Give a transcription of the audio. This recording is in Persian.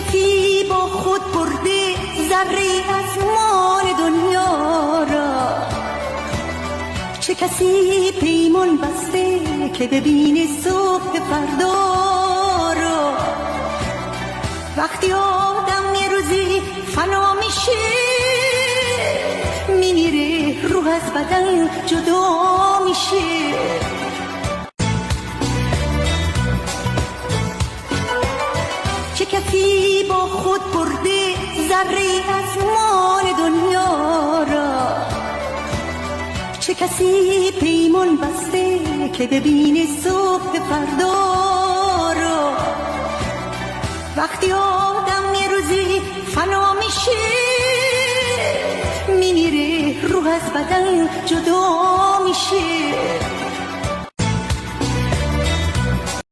کسی با خود برده ذره از مال دنیا را، چه کسی پیمان بسته که ببینه صبح فردا را. وقتی آدم یه روزی فنا میشه میمیره، روح از بدن جدا میشه. چه کسی با خود برده ذره از مال دنیا را، چه کسی پیمان بسته که ببینه صبح فردا را. وقتی آدم یه روزی فنا میشه میمیره، روح از بدن جدا میشه.